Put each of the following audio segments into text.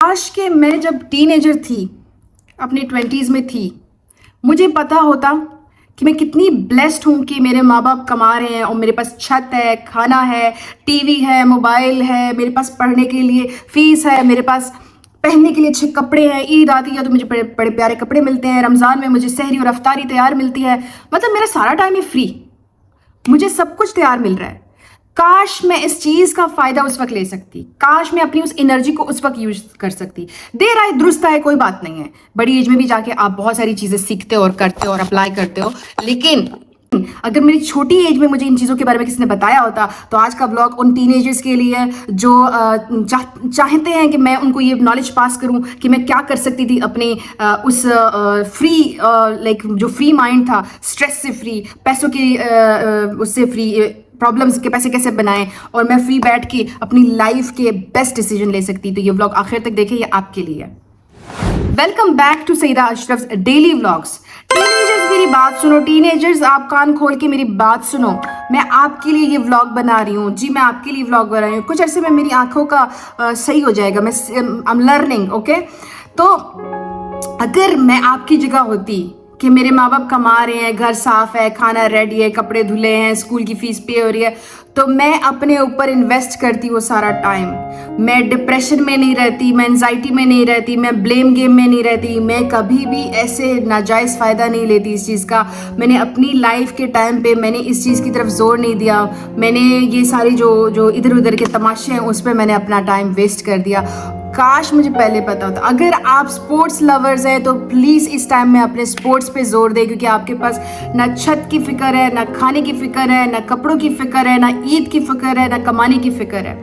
काश कि मैं जब टीनेजर थी, अपनी 20s में थी, मुझे पता होता कि मैं कितनी ब्लेस्ड हूँ कि मेरे माँ बाप कमा रहे हैं और मेरे पास छत है, खाना है, टीवी है, मोबाइल है, मेरे पास पढ़ने के लिए फीस है, मेरे पास पहनने के लिए अच्छे कपड़े हैं। ईद आती है तो मुझे बड़े बड़े प्यारे कपड़े मिलते हैं, रमज़ान में मुझे सहरी और अफ्तारी तैयार मिलती है। मतलब मेरा सारा टाइम है फ्री, मुझे सब कुछ तैयार मिल रहा है। काश मैं इस चीज का फायदा उस वक्त ले सकती, काश मैं अपनी उस एनर्जी को उस वक्त यूज कर सकती। देर आए दुरुस्त आए, कोई बात नहीं है। बड़ी एज में भी जाके आप बहुत सारी चीजें सीखते हो और करते हो और अप्लाई करते हो, लेकिन अगर मेरी छोटी एज में मुझे इन चीज़ों के बारे में किसी ने बताया होता तो आज का ब्लॉग उन टीनेजर्स के लिए जो चाहते हैं कि मैं उनको ये नॉलेज पास करूं कि मैं क्या कर सकती थी अपने उस फ्री लाइक जो फ्री माइंड था, स्ट्रेस से फ्री, पैसों के उससे फ्री, प्रॉब्लम्स के पैसे कैसे बनाएं और मैं फ्री बैठ के अपनी लाइफ के बेस्ट डिसीजन ले सकती। तो ये व्लॉग आखिर तक देखें, ये आपके लिए है। Welcome back to Syeda Ashraf daily vlogs. Teenagers मेरी बात सुनो, टीनेजर्स आप कान खोल के मेरी बात सुनो। मैं आपके लिए ये व्लॉग बना रही हूँ जी, मैं आपके लिए व्लॉग बना रही हूँ। कुछ अरसे में मेरी आंखों का सही हो जाएगा, मैं आई एम लर्निंग ओके। तो अगर मैं आपकी जगह होती कि मेरे माँ बाप कमा रहे हैं, घर साफ है, खाना रेडी है, कपड़े धुले हैं, स्कूल की फीस पे हो रही है, तो मैं अपने ऊपर इन्वेस्ट करती वो सारा टाइम। मैं डिप्रेशन में नहीं रहती, मैं एंजाइटी में नहीं रहती, मैं ब्लेम गेम में नहीं रहती, मैं कभी भी ऐसे नाजायज़ फ़ायदा नहीं लेती इस चीज़ का। मैंने अपनी लाइफ के टाइम पे मैंने इस चीज़ की तरफ जोर नहीं दिया। मैंने ये सारी जो इधर उधर के तमाशे हैं उस पर मैंने अपना टाइम वेस्ट कर दिया। काश मुझे पहले पता होता। अगर आप स्पोर्ट्स लवर्स हैं तो प्लीज़ इस टाइम में अपने स्पोर्ट्स पे जोर दें, क्योंकि आपके पास ना छत की फिक्र है, ना खाने की फिक्र है, ना कपड़ों की फिक्र है, ना ईद की फिक्र है, ना कमाने की फिक्र है।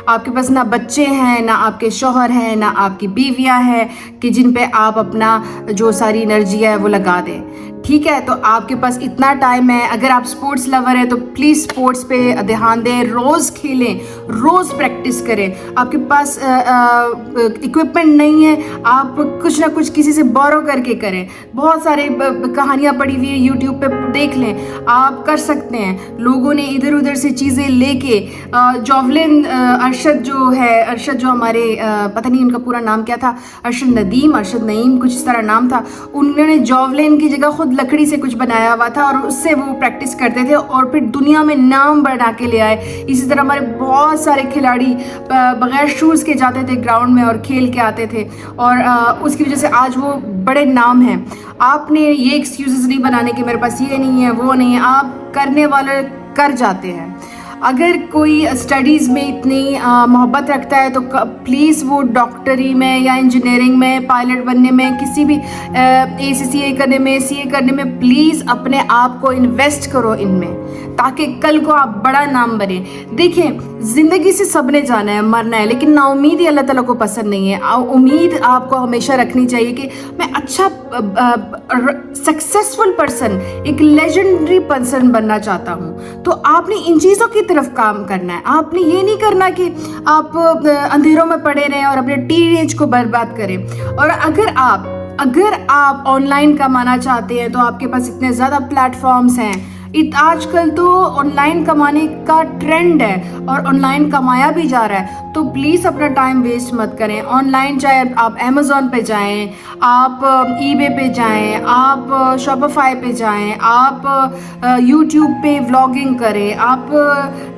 आपके पास ना बच्चे हैं, ना आपके शौहर हैं, ना आपकी बीवियां हैं कि जिन पे आप अपना जो सारी एनर्जी है वो लगा दें। ठीक है, तो आपके पास इतना टाइम है। अगर आप स्पोर्ट्स लवर है तो प्लीज़ स्पोर्ट्स पे ध्यान दें, रोज़ खेलें, रोज़ प्रैक्टिस करें। आपके पास इक्विपमेंट नहीं है, आप कुछ ना कुछ किसी से बोरो करके करें। बहुत सारे कहानियाँ पड़ी हुई है यूट्यूब पे, देख लें, आप कर सकते हैं। लोगों ने इधर उधर से चीज़ें लेके जॉवलिन अरशद जो हमारे पता नहीं उनका पूरा नाम क्या था, अरशद नईम कुछ इस तरह नाम था। उन्होंने जॉवलिन की जगह खुद लकड़ी से कुछ बनाया हुआ था और उससे वो प्रैक्टिस करते थे और फिर दुनिया में नाम बना के ले आए। इसी तरह हमारे बहुत सारे खिलाड़ी बगैर शूज़ के जाते थे ग्राउंड में और खेल के आते थे और उसकी वजह से आज वो बड़े नाम हैं। आपने ये एक्सक्यूज़ेस नहीं बनाने कि मेरे पास ये नहीं है, वो नहीं है। आप करने वाले कर जाते हैं। अगर कोई स्टडीज़ में इतनी मोहब्बत रखता है तो प्लीज़ वो डॉक्टरी में या इंजीनियरिंग में, पायलट बनने में, किसी भी ACCA करने में, CA करने में प्लीज़ अपने आप को इन्वेस्ट करो इनमें, ताकि कल को आप बड़ा नाम बने। देखें, ज़िंदगी से सबने जाना है, मरना है, लेकिन नाउमीदी अल्लाह ताला को पसंद नहीं है। उम्मीद आपको हमेशा रखनी चाहिए कि मैं अच्छा सक्सेसफुल पर्सन, एक लेजेंडरी पर्सन बनना चाहता हूँ। तो आपने इन चीज़ों की तरफ काम करना है। आपने ये नहीं करना कि आप अंधेरों में पड़े रहें और अपने टीनेज को बर्बाद करें। और अगर आप ऑनलाइन कमाना चाहते हैं तो आपके पास इतने ज़्यादा प्लेटफॉर्म्स हैं। आजकल तो ऑनलाइन कमाने का ट्रेंड है और ऑनलाइन कमाया भी जा रहा है। तो प्लीज़ अपना टाइम वेस्ट मत करें ऑनलाइन। चाहे आप अमेज़ॉन पे जाएं, आप eBay पे जाएं, आप शॉपिफाई पे जाएं, आप यूट्यूब पे व्लॉगिंग करें, आप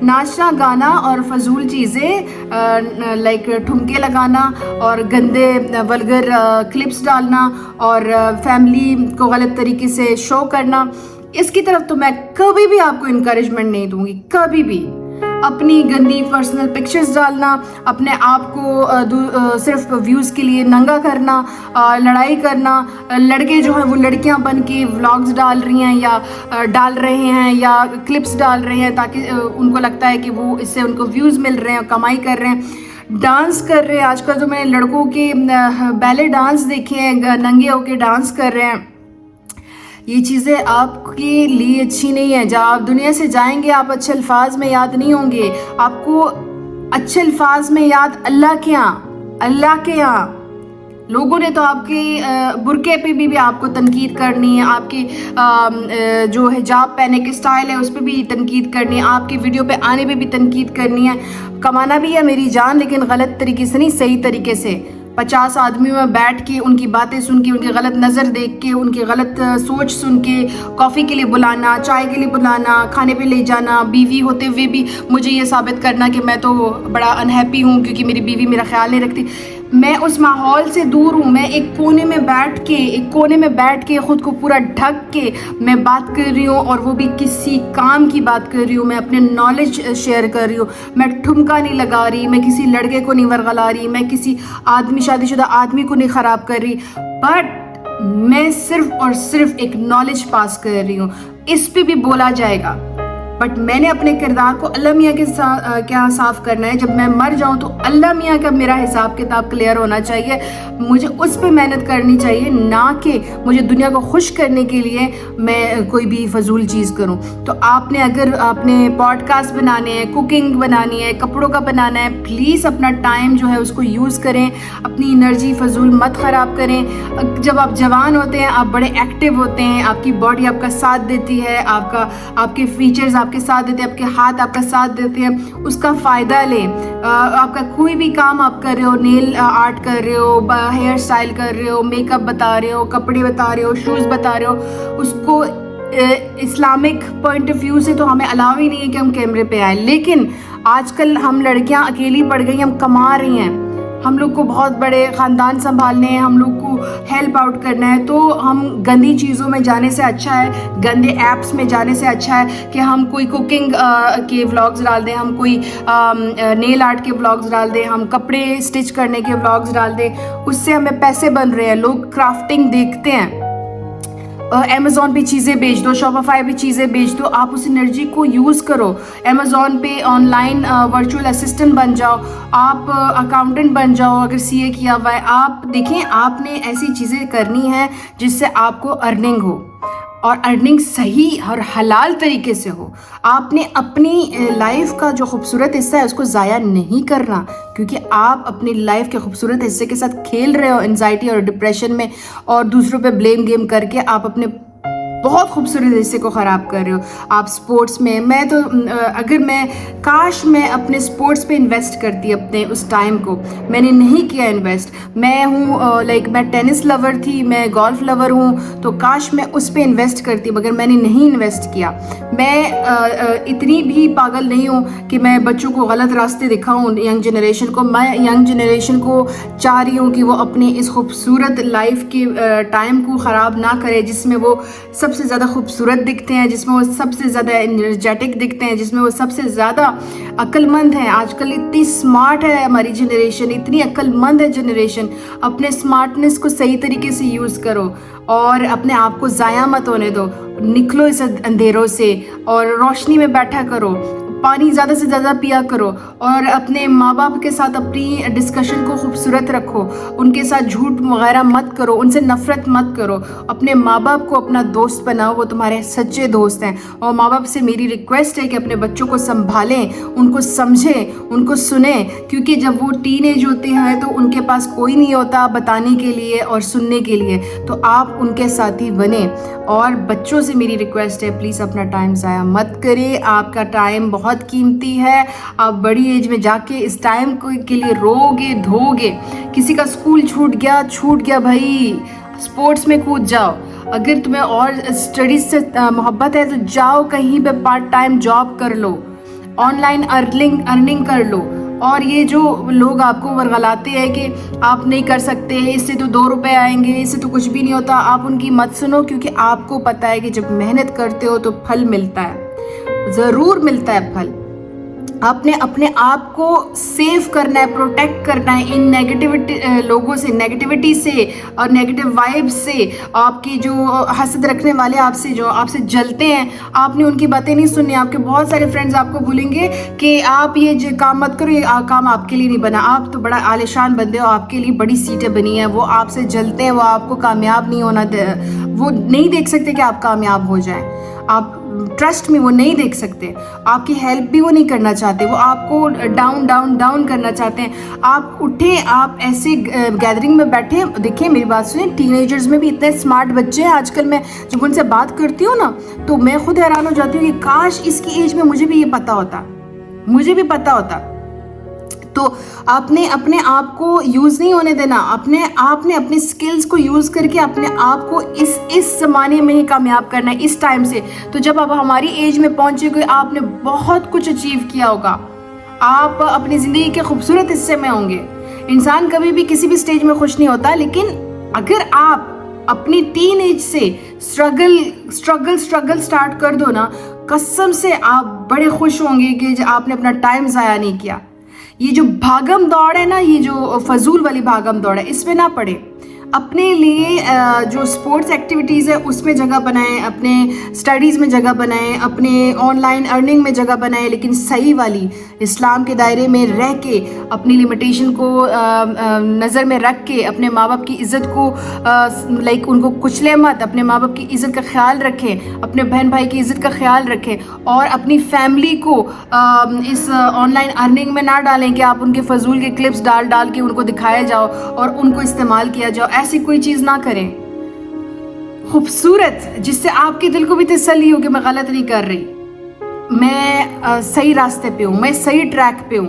नाचना गाना और फजूल चीज़ें लाइक ठुमके लगाना और गंदे वल्गर क्लिप्स डालना और फैमिली को गलत तरीके से शो करना, इसकी तरफ तो मैं कभी भी आपको इनकरेजमेंट नहीं दूंगी। कभी भी अपनी गंदी पर्सनल पिक्चर्स डालना, अपने आप को सिर्फ व्यूज़ के लिए नंगा करना, लड़ाई करना, लड़के जो हैं वो लड़कियां बन के व्लॉग्स डाल रही हैं या डाल रहे हैं या क्लिप्स डाल रहे हैं ताकि उनको लगता है कि वो इससे उनको व्यूज़ मिल रहे हैं, कमाई कर रहे हैं। डांस कर रहे हैं, आजकल तो मैंने लड़कों के बैले डांस देखे हैं, नंगे होके डांस कर रहे हैं। ये चीज़ें आपके लिए अच्छी नहीं है। जब आप दुनिया से जाएंगे आप अच्छे अल्फाज में याद नहीं होंगे। आपको अच्छे अल्फाज में याद अल्लाह के यहाँ। लोगों ने तो आपके बुरके पे भी आपको तनकीद करनी है, आपकी जो हिजाब पहने के स्टाइल है उस पर भी तनकीद करनी है, आपकी वीडियो पे आने पे भी तनकीद करनी है। कमाना भी है मेरी जान, लेकिन गलत तरीके से नहीं, सही तरीके से। 50 आदमियों में बैठ के उनकी बातें सुन के, उनकी गलत नज़र देख के, उनकी गलत सोच सुन के कॉफ़ी के लिए बुलाना, चाय के लिए बुलाना, खाने पे ले जाना, बीवी होते हुए भी मुझे ये साबित करना कि मैं तो बड़ा अनहैप्पी हूँ क्योंकि मेरी बीवी मेरा ख्याल नहीं रखती। मैं उस माहौल से दूर हूँ। मैं एक कोने में बैठ के ख़ुद को पूरा ढक के मैं बात कर रही हूँ, और वो भी किसी काम की बात कर रही हूँ। मैं अपने नॉलेज शेयर कर रही हूँ। मैं ठुमका नहीं लगा रही, मैं किसी लड़के को नहीं वर्गला रही, मैं किसी शादीशुदा आदमी को नहीं ख़राब कर रही, बट मैं सिर्फ और सिर्फ एक नॉलेज पास कर रही हूँ। इस पे भी बोला जाएगा, बट मैंने अपने किरदार को अल्लाह मियाँ के क्या साफ़ करना है। जब मैं मर जाऊँ तो अल्लाह मियाँ का मेरा हिसाब किताब क्लियर होना चाहिए। मुझे उस पर मेहनत करनी चाहिए, ना कि मुझे दुनिया को खुश करने के लिए मैं कोई भी फजूल चीज़ करूँ। तो आपने अगर अपने पॉडकास्ट बनाने हैं, कुकिंग बनानी है, कपड़ों का बनाना है, प्लीज़ अपना टाइम जो है उसको यूज़ करें। अपनी एनर्जी फजूल मत ख़राब करें। जब आप जवान होते हैं, आप बड़े एक्टिव होते हैं, आपकी बॉडी आपका साथ देती है, आपके फीचर्स आपके साथ देते हैं, आपके हाथ आपका साथ देते हैं, उसका फ़ायदा लें। आपका कोई भी काम आप कर रहे हो, नेल आर्ट कर रहे हो, हेयर स्टाइल कर रहे हो, मेकअप बता रहे हो, कपड़े बता रहे हो, शूज़ बता रहे हो, उसको इस्लामिक पॉइंट ऑफ व्यू से तो हमें अलाउ ही नहीं है कि हम कैमरे पे आए। लेकिन आजकल हम लड़कियां अकेली पड़ गई, हम कमा रही हैं, हम लोग को बहुत बड़े ख़ानदान संभालने हैं, हम लोग को हेल्प आउट करना है, तो हम गंदी चीज़ों में जाने से अच्छा है, गंदे ऐप्स में जाने से अच्छा है कि हम कोई कुकिंग के व्लॉग्स डाल दें, हम कोई नेल आर्ट के व्लॉग्स डाल दें, हम कपड़े स्टिच करने के व्लॉग्स डाल दें। उससे हमें पैसे बन रहे हैं, लोग क्राफ्टिंग देखते हैं। अमेज़ॉन पे चीज़ें बेच दो, शॉपिफाई पे चीज़ें बेच दो, आप उस एनर्जी को यूज़ करो। अमेज़ॉन पे ऑनलाइन वर्चुअल असिस्टेंट बन जाओ, आप अकाउंटेंट बन जाओ अगर सीए किया हुआ है। आप देखें, आपने ऐसी चीज़ें करनी है जिससे आपको अर्निंग हो, और अर्निंग सही और हलाल तरीके से हो। आपने अपनी लाइफ का जो खूबसूरत हिस्सा है उसको ज़ाया नहीं करना, क्योंकि आप अपनी लाइफ के खूबसूरत हिस्से के साथ खेल रहे हो एंजाइटी और डिप्रेशन में, और दूसरों पे ब्लेम गेम करके आप अपने बहुत खूबसूरत हिस्से को ख़राब कर रहे हो। आप स्पोर्ट्स में, मैं तो अगर काश मैं अपने स्पोर्ट्स पे इन्वेस्ट करती अपने उस टाइम को, मैंने नहीं किया इन्वेस्ट। मैं हूँ मैं टेनिस लवर थी, मैं गोल्फ लवर हूँ, तो काश मैं उस पे इन्वेस्ट करती, मगर मैंने नहीं इन्वेस्ट किया। मैं इतनी भी पागल नहीं हूँ कि मैं बच्चों को गलत रास्ते दिखाऊँ, यंग जनरेशन को। मैं यंग जनरेशन को चाह रही हूँ कि वो अपनी इस खूबसूरत लाइफ के टाइम को ख़राब ना करे, जिसमें वो सबसे ज़्यादा खूबसूरत दिखते हैं, जिसमें वो सबसे ज़्यादा एनर्जेटिक दिखते हैं, जिसमें वो सबसे ज़्यादा अक्लमंद हैं। आजकल इतनी स्मार्ट है हमारी जनरेशन, इतनी अक्लमंद है जनरेशन। अपने स्मार्टनेस को सही तरीके से यूज़ करो और अपने आप को ज़ाया मत होने दो। निकलो इस अंधेरों से और रोशनी में बैठा करो, पानी ज़्यादा से ज़्यादा पिया करो, और अपने माँ बाप के साथ अपनी डिस्कशन को खूबसूरत रखो। उनके साथ झूठ वगैरह मत करो, उनसे नफ़रत मत करो। अपने माँ बाप को अपना दोस्त बनाओ, वो तुम्हारे सच्चे दोस्त हैं। और माँ बाप से मेरी रिक्वेस्ट है कि अपने बच्चों को संभालें, उनको समझें, उनको सुने, क्योंकि जब वो टीनेज होते हैं तो उनके पास कोई नहीं होता बताने के लिए और सुनने के लिए, तो आप उनके साथी बने। और बच्चों से मेरी रिक्वेस्ट है, प्लीज़ अपना टाइम ज़ाया मत करें। आपका टाइम बहुत कीमती है। आप बड़ी एज में जाके इस टाइम के लिए रोगे धोगे। किसी का स्कूल छूट गया भाई, स्पोर्ट्स में कूद जाओ। अगर तुम्हें और स्टडीज से मोहब्बत है तो जाओ कहीं पे पार्ट टाइम जॉब कर लो, ऑनलाइन अर्निंग कर लो। और ये जो लोग आपको वर्गलाते हैं कि आप नहीं कर सकते, इससे तो 2 रुपए आएंगे, इससे तो कुछ भी नहीं होता, आप उनकी मत सुनो, क्योंकि आपको पता है कि जब मेहनत करते हो तो फल मिलता है, ज़रूर मिलता है फल। आपने अपने आप को सेव करना है, प्रोटेक्ट करना है इन नेगेटिविटी लोगों से, नेगेटिविटी से और नेगेटिव वाइब्स से। आपकी जो हसद रखने वाले आपसे जो आपसे जलते हैं, आपने उनकी बातें नहीं सुननी। आपके बहुत सारे फ्रेंड्स आपको बोलेंगे कि आप ये जो काम मत करो, ये काम आपके लिए नहीं बना, आप तो बड़ा आलिशान बंदे हो, आपके लिए बड़ी सीटें बनी हैं। वो आपसे जलते हैं, वो आपको कामयाब नहीं होना, वो नहीं देख सकते कि आप कामयाब हो जाएं। आप ट्रस्ट में वो नहीं देख सकते, आपकी हेल्प भी वो नहीं करना चाहते, वो आपको डाउन करना चाहते हैं। आप उठे, आप ऐसे गैदरिंग में बैठे। देखिए मेरी बात सुनिए, टीनेजर्स में भी इतने स्मार्ट बच्चे हैं आजकल। मैं जब उनसे बात करती हूँ ना, तो मैं खुद हैरान हो जाती हूँ कि काश इसकी एज में मुझे भी ये पता होता, मुझे भी पता होता। तो आपने अपने आप को यूज़ नहीं होने देना, आपने अपने स्किल्स को यूज़ करके अपने आप को इस ज़माने में ही कामयाब करना है, इस टाइम से। तो जब आप हमारी एज में पहुँचेंगे आपने बहुत कुछ अचीव किया होगा, आप अपनी ज़िंदगी के खूबसूरत हिस्से में होंगे। इंसान कभी भी किसी भी स्टेज में खुश नहीं होता, लेकिन अगर आप अपनी टीन एज से स्ट्रगल स्टार्ट कर दो ना, कसम से आप बड़े खुश होंगे कि आपने अपना टाइम ज़ाया नहीं किया। ये जो भागम दौड़ है ना, ये जो फजूल वाली भागम दौड़ है, इसमें ना पड़े। अपने लिए जो स्पोर्ट्स एक्टिविटीज़ है उसमें जगह बनाएं, अपने स्टडीज़ में जगह बनाएं, अपने ऑनलाइन अर्निंग में जगह बनाएं, लेकिन सही वाली इस्लाम के दायरे में रह के, अपनी लिमिटेशन को नज़र में रख के, अपने माँ बाप की इज़्ज़त को लाइक उनको कुचले मत, अपने माँ बाप की इज़्ज़त का ख्याल रखें, अपने बहन भाई की इज़्ज़त का ख्याल रखें, और अपनी फैमिली को इस ऑनलाइन अर्निंग में ना डालें कि आप उनके फजूल के क्लिप्स डाल के उनको दिखाए जाओ और उनको इस्तेमाल किया जाओ। ऐसी कोई चीज़ ना करें खूबसूरत, जिससे आपके दिल को भी तसल्ली हो कि मैं गलत नहीं कर रही, मैं सही रास्ते पे हूँ, मैं सही ट्रैक पे हूँ।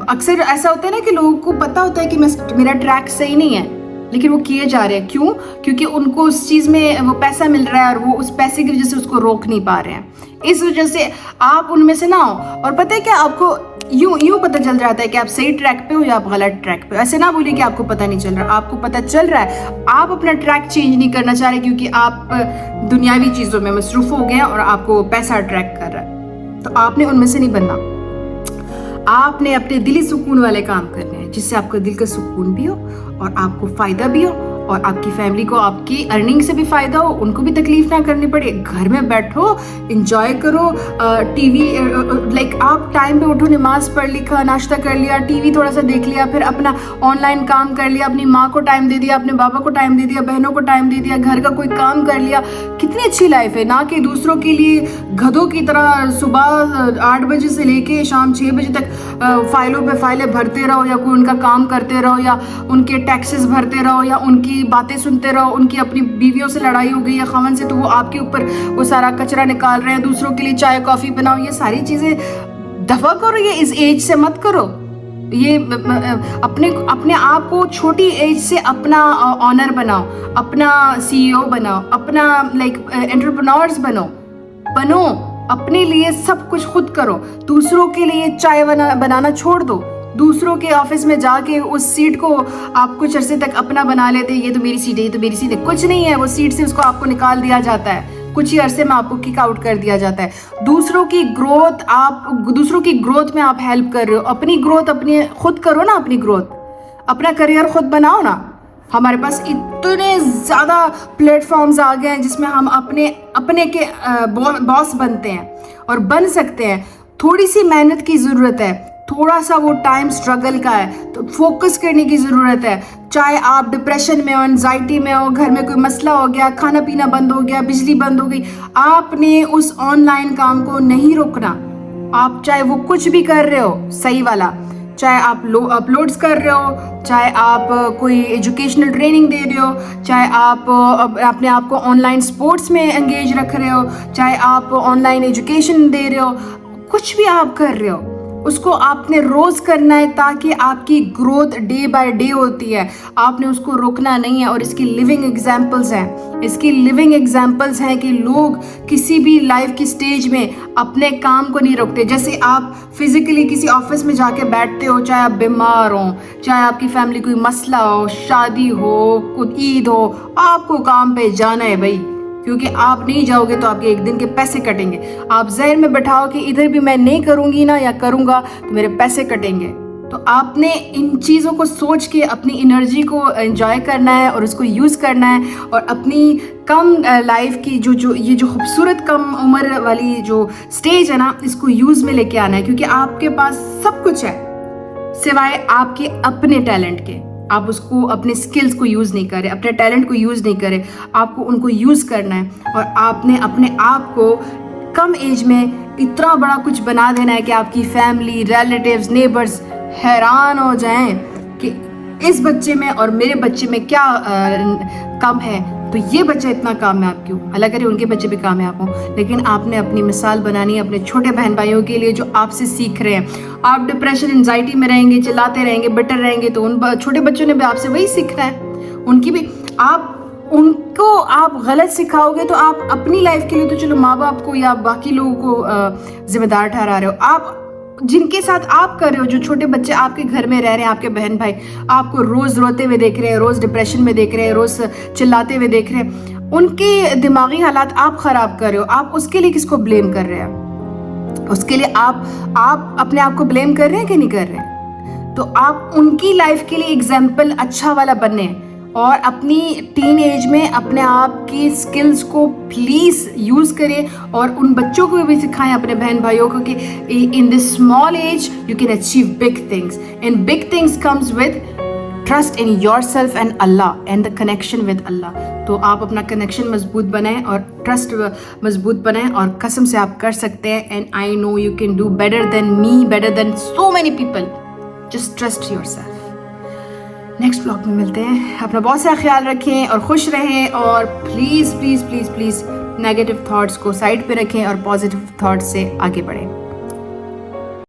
अक्सर ऐसा होता है ना कि लोगों को पता होता है कि मेरा ट्रैक सही नहीं है, लेकिन वो किए जा रहे हैं। क्यों? क्योंकि उनको उस चीज़ में वो पैसा मिल रहा है और वो उस पैसे की वजह से उसको रोक नहीं पा रहे हैं। इस वजह से आप उनमें से ना हो। और पता है क्या, आपको यूं पता चल जाता है कि आप सही ट्रैक पे हो या आप गलत ट्रैक पे हो। ऐसे ना बोलिए कि आपको पता नहीं चल रहा, आपको पता चल रहा है। आप अपना ट्रैक चेंज नहीं करना चाह रहे क्योंकि आप दुनियावी चीज़ों में मसरूफ हो गए और आपको पैसा अट्रैक्ट कर रहा है। तो आपने उनमें से नहीं बनना, आपने अपने दिली सुकून वाले काम करने हैं, जिससे आपका दिल का सुकून भी हो और आपको फ़ायदा भी हो और आपकी फैमिली को आपकी अर्निंग से भी फ़ायदा हो, उनको भी तकलीफ ना करनी पड़े। घर में बैठो, इंजॉय करो, टीवी लाइक आप टाइम पे उठो, नमाज पढ़ लिखा, नाश्ता कर लिया, टीवी थोड़ा सा देख लिया, फिर अपना ऑनलाइन काम कर लिया, अपनी माँ को टाइम दे दिया, अपने बाबा को टाइम दे दिया, बहनों को टाइम दे दिया, घर का कोई काम कर लिया। कितनी अच्छी लाइफ है ना, कि दूसरों के लिए गधों की तरह सुबह 8 बजे से लेके शाम 6 बजे तक फाइलों पे फाइलें भरते रहो, या कोई उनका काम करते रहो, या उनके टैक्सेस भरते रहो, या उनकी बातें सुनते रहो। उनकी अपनी बीवियों से लड़ाई हो गई या खामन से, तो वो आपके ऊपर वो सारा कचरा निकाल रहे हैं। दूसरों के लिए चाय कॉफ़ी बनाओ, ये सारी चीज़ें दफा करो, ये इस एज से मत करो। ये अपने आप को छोटी एज से अपना ऑनर बनाओ, अपना CEO बनाओ, अपना लाइक एंटरप्रेन्योर्स बनो, अपने लिए सब कुछ खुद करो। दूसरों के लिए चाय बनाना छोड़ दो। दूसरों के ऑफिस में जाके उस सीट को आप कुछ अरसे तक अपना बना लेते, ये तो मेरी सीट है, ये तो मेरी सीट है। कुछ नहीं है, वो सीट से उसको आपको निकाल दिया जाता है, कुछ ही अरसे में आपको किक आउट कर दिया जाता है। दूसरों की ग्रोथ में आप हेल्प कर रहे हो, अपनी ग्रोथ अपनी खुद करो ना, अपनी ग्रोथ, अपना करियर खुद बनाओ ना। हमारे पास इतने ज़्यादा प्लेटफॉर्म्स आ गए हैं जिसमें हम अपने के बॉस बनते हैं और बन सकते हैं। थोड़ी सी मेहनत की ज़रूरत है, थोड़ा सा वो टाइम स्ट्रगल का है, तो फोकस करने की ज़रूरत है। चाहे आप डिप्रेशन में हो, एंजाइटी में हो, घर में कोई मसला हो गया, खाना पीना बंद हो गया, बिजली बंद हो गई, आपने उस ऑनलाइन काम को नहीं रोकना। आप चाहे वो कुछ भी कर रहे हो सही वाला, चाहे आप अपलोड्स कर रहे हो, चाहे आप कोई एजुकेशनल ट्रेनिंग दे रहे हो, चाहे आप अपने आप को ऑनलाइन स्पोर्ट्स में एंगेज रख रहे हो, चाहे आप ऑनलाइन एजुकेशन दे रहे हो, कुछ भी आप कर रहे हो, उसको आपने रोज़ करना है ताकि आपकी ग्रोथ डे बाय डे होती है। आपने उसको रोकना नहीं है। और इसकी लिविंग एग्जाम्पल्स हैं कि लोग किसी भी लाइफ की स्टेज में अपने काम को नहीं रोकते। जैसे आप फिजिकली किसी ऑफिस में जाके बैठते हो, चाहे आप बीमार हो, चाहे आपकी फैमिली कोई मसला हो, शादी हो, कुछ ईद हो, आपको काम पे जाना है भाई, क्योंकि आप नहीं जाओगे तो आपके एक दिन के पैसे कटेंगे। आप जहन में बैठाओ कि इधर भी मैं नहीं करूँगी ना, या करूँगा तो मेरे पैसे कटेंगे। तो आपने इन चीज़ों को सोच के अपनी एनर्जी को एंजॉय करना है और उसको यूज़ करना है, और अपनी कम लाइफ की ये जो खूबसूरत कम उम्र वाली जो स्टेज है ना, इसको यूज़ में लेके आना है। क्योंकि आपके पास सब कुछ है सिवाय आपके अपने टैलेंट के। आप उसको, अपने स्किल्स को यूज़ नहीं करें, अपने टैलेंट को यूज़ नहीं करें। आपको उनको यूज़ करना है और आपने अपने आप को कम एज में इतना बड़ा कुछ बना देना है कि आपकी फैमिली, रिलेटिव्स, नेबर्स हैरान हो जाएं कि इस बच्चे में और मेरे बच्चे में क्या कम है, तो ये बच्चा इतना कामयाब क्यों? अल्लाह करे उनके बच्चे भी कामयाब हों, लेकिन आपने अपनी मिसाल बनानी है अपने छोटे बहन भाइयों के लिए जो आपसे सीख रहे हैं। आप डिप्रेशन एंजाइटी में रहेंगे, चिल्लाते रहेंगे, बिटर रहेंगे, तो उन छोटे बच्चों ने भी आपसे वही सीखना है। उनकी भी उनको आप गलत सिखाओगे तो आप अपनी लाइफ के लिए तो चलो माँ बाप को या बाकी लोगों को जिम्मेदार ठहरा रहे हो, आप जिनके साथ आप कर रहे हो, जो छोटे बच्चे आपके घर में रह रहे हैं, आपके बहन भाई आपको रोज रोते हुए देख रहे हैं, रोज डिप्रेशन में देख रहे हैं, रोज चिल्लाते हुए देख रहे हैं, उनके दिमागी हालात आप खराब कर रहे हो। आप उसके लिए किसको ब्लेम कर रहे हैं? उसके लिए आप अपने आप को ब्लेम कर रहे हैं कि नहीं कर रहे हैं? तो आप उनकी लाइफ के लिए एग्जाम्पल अच्छा वाला बने और अपनी टीन एज में अपने आप की स्किल्स को प्लीज यूज करें और उन बच्चों को भी सिखाएं, अपने बहन भाइयों को, कि in this small age you can achieve big things, and big things comes with trust in yourself and Allah and the connection with Allah. तो आप अपना कनेक्शन मजबूत बनाएं और ट्रस्ट मजबूत बनाएं और कसम से आप कर सकते हैं। And I know you can do better than me, better than so many people. Just trust yourself. Next blog में मिलते हैं। अपना बहुत सारा ख्याल रखें और खुश रहें, और please please please please negative thoughts को साइड पे रखें और पॉजिटिव थॉट्स से आगे बढ़ें।